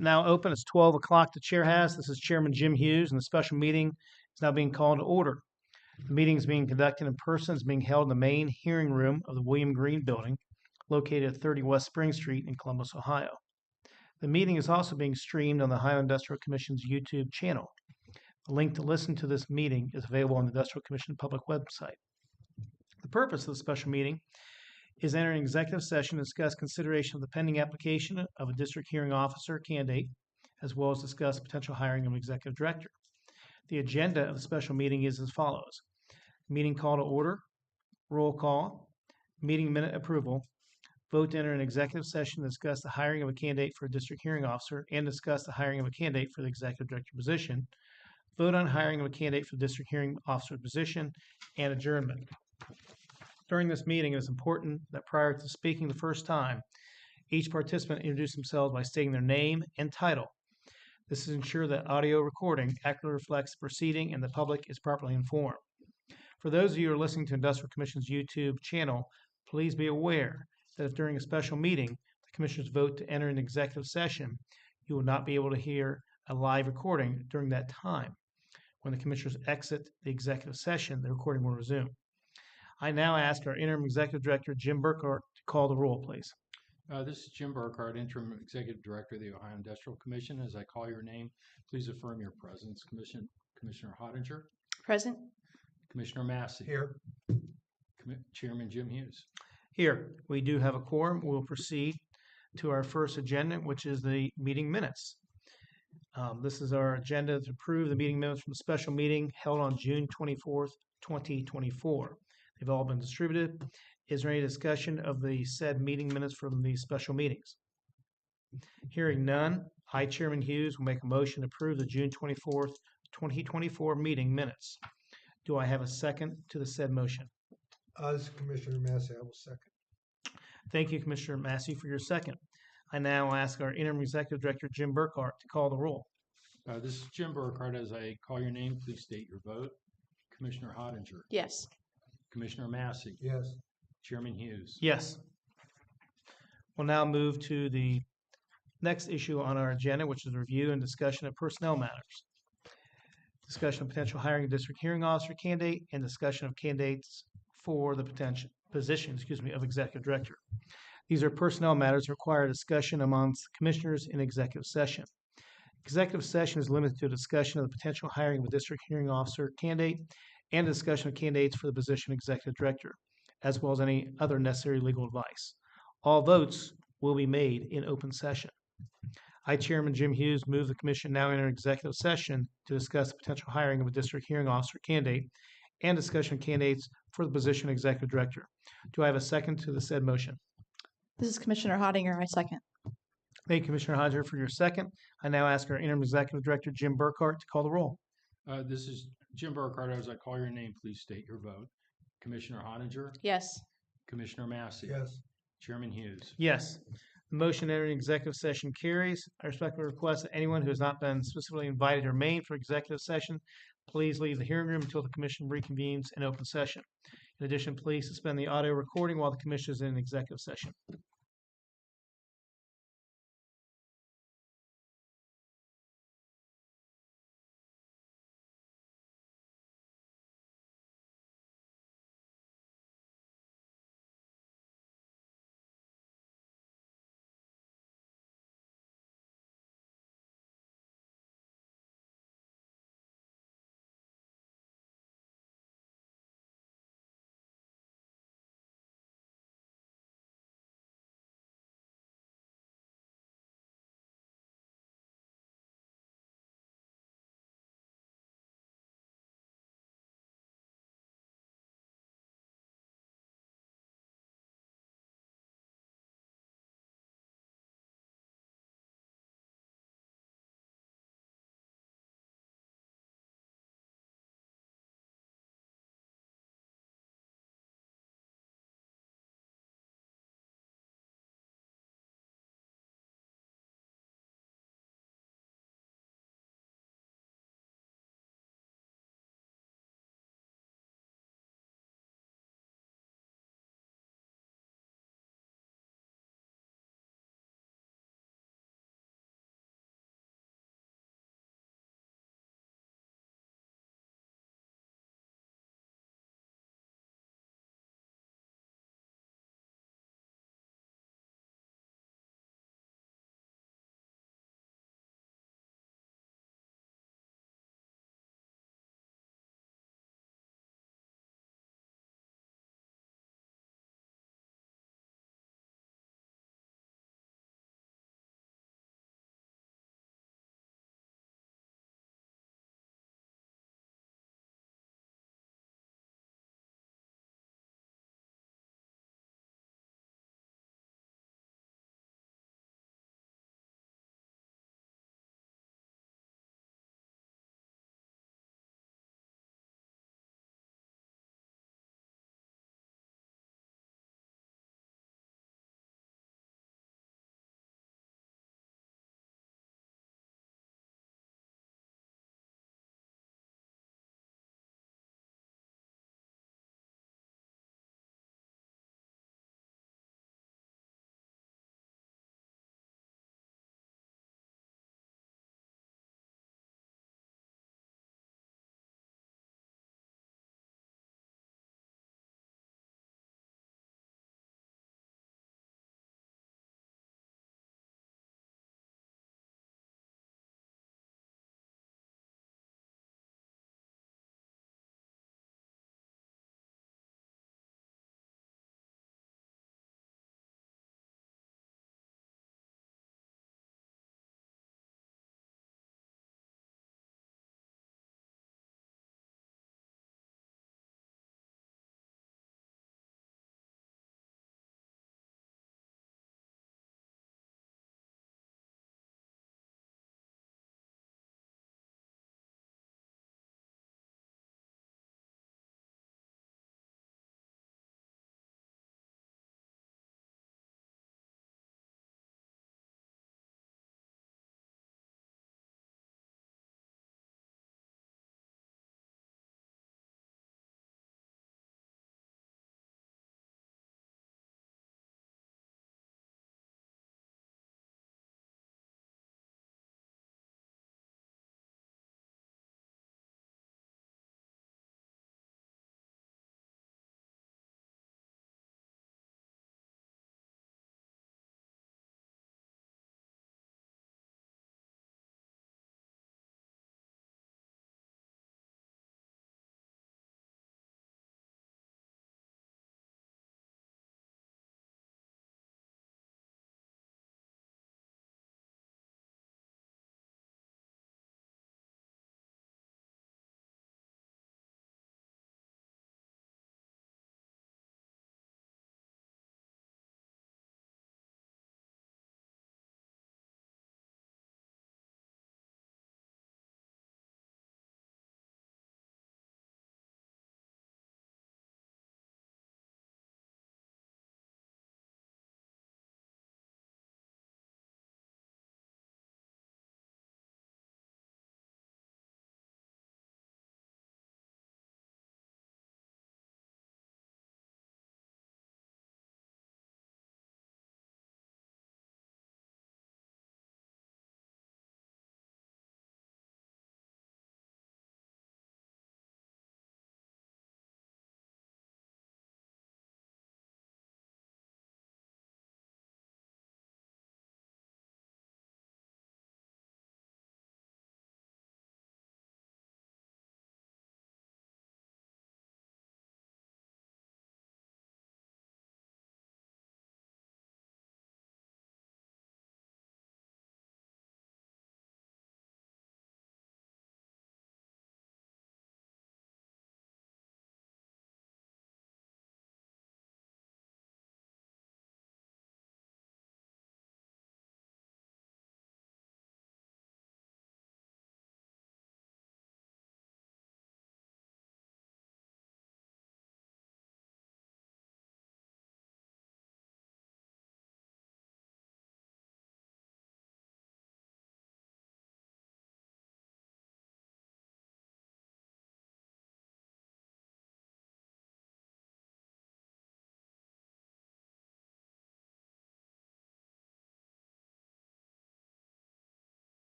now open. It's 12 o'clock. The chair has. This is Chairman Jim Hughes, and the special meeting is now being called to order. The meeting is being conducted in person. It's being held in the main hearing room of the William Green Building, located at 30 West Spring Street in Columbus, Ohio. The meeting is also being streamed on the Ohio Industrial Commission's YouTube channel. The link to listen to this meeting is available on the Industrial Commission public website. The purpose of the special meeting is enter an executive session to discuss consideration of the pending application of a district hearing officer candidate, as well as discuss potential hiring of an executive director. The agenda of the special meeting is as follows. Meeting call to order, roll call, meeting minute approval, vote to enter an executive session to discuss the hiring of a candidate for a district hearing officer and discuss the hiring of a candidate for the executive director position, vote on hiring of a candidate for the district hearing officer position, and adjournment. During this meeting, it is important that prior to speaking the first time, each participant introduce themselves by stating their name and title. This is to ensure that audio recording accurately reflects the proceeding and the public is properly informed. For those of you who are listening to Industrial Commission's YouTube channel, please be aware that if during a special meeting, the commissioners vote to enter an executive session, you will not be able to hear a live recording during that time. When the commissioners exit the executive session, the recording will resume. I now ask our interim executive director, Jim Burkhart, to call the roll, please. This is Jim Burkhart, interim executive director of the Ohio Industrial Commission. As I call your name, please affirm your presence. Commissioner Hottinger. Present. Commissioner Massey. Here. Chairman Jim Hughes. Here, we do have a quorum. We'll proceed to our first agenda, which is the meeting minutes. This is our agenda to approve the meeting minutes from the special meeting held on June 24th, 2024. They've all been distributed. Is there any discussion of the said meeting minutes from these special meetings? Hearing none, I, Chairman Hughes, will make a motion to approve the June 24th, 2024 meeting minutes. Do I have a second to the said motion? This is Commissioner Massey. I will second. Thank you, Commissioner Massey, for your second. I now ask our interim executive director, Jim Burkhart, to call the roll. This is Jim Burkhart. As I call your name, please state your vote. Commissioner Hottinger. Yes. Commissioner Massey. Yes. Chairman Hughes. Yes. We'll now move to the next issue on our agenda, which is review and discussion of personnel matters. Discussion of potential hiring of district hearing officer candidate and discussion of candidates for the potential position, of executive director. These are personnel matters that require discussion amongst commissioners in executive session. Executive session is limited to a discussion of the potential hiring of a district hearing officer candidate and a discussion of candidates for the position of executive director, as well as any other necessary legal advice. All votes will be made in open session. I, Chairman Jim Hughes, move the commission now enter executive session to discuss the potential hiring of a district hearing officer candidate and discussion of candidates for the position of executive director. Do I have a second to the said motion? This is Commissioner Hottinger. I second. Thank you, Commissioner Hodger, for your second. I now ask our interim executive director, Jim Burkhart, to call the roll. This is Jim Burkhart. As I call your name, please state your vote. Commissioner Hottinger. Yes. Commissioner Massey. Yes. Chairman Hughes. Yes. The motion entering executive session carries. I respectfully request that anyone who has not been specifically invited to remain for executive session, please leave the hearing room until the commission reconvenes in open session. In addition, please suspend the audio recording while the commission is in executive session.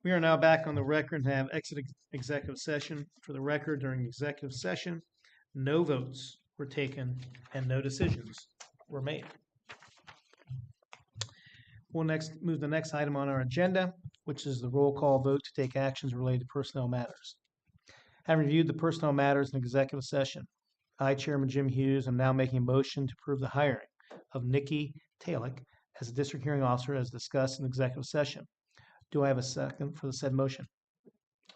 We are now back on the record and have exited executive session. For the record, during executive session, no votes were taken and no decisions were made. We'll next move the next item on our agenda, which is the roll call vote to take actions related to personnel matters. Having reviewed the personnel matters in executive session, I, Chairman Jim Hughes, am now making a motion to approve the hiring of Nikki Talick as a district hearing officer as discussed in executive session. Do I have a second for the said motion?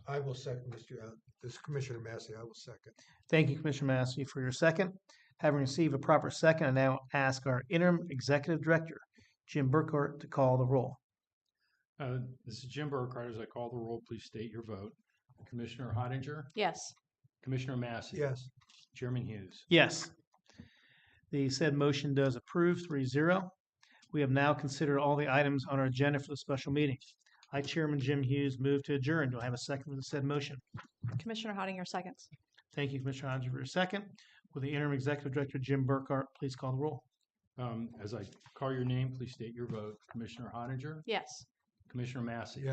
I will second, this is Commissioner Massey. I will second. Thank you, Commissioner Massey, for your second. Having received a proper second, I now ask our interim executive director, Jim Burkhart, to call the roll. This is Jim Burkhardt. As I call the roll, please state your vote. Commissioner Hottinger, Yes. Commissioner Massey. Yes, Chairman Hughes. Yes. The said motion does approve 3-0. We have now considered all the items on our agenda for the special meeting. I, Chairman Jim Hughes, move to adjourn. Do I have a second for the said motion? Commissioner Hottinger seconds. Thank you, Commissioner Hodges, for your second. Will the interim executive director, Jim Burkhart, please call the roll? As I call your name, please state your vote. Commissioner Hottinger, Yes. Commissioner Massey. yes.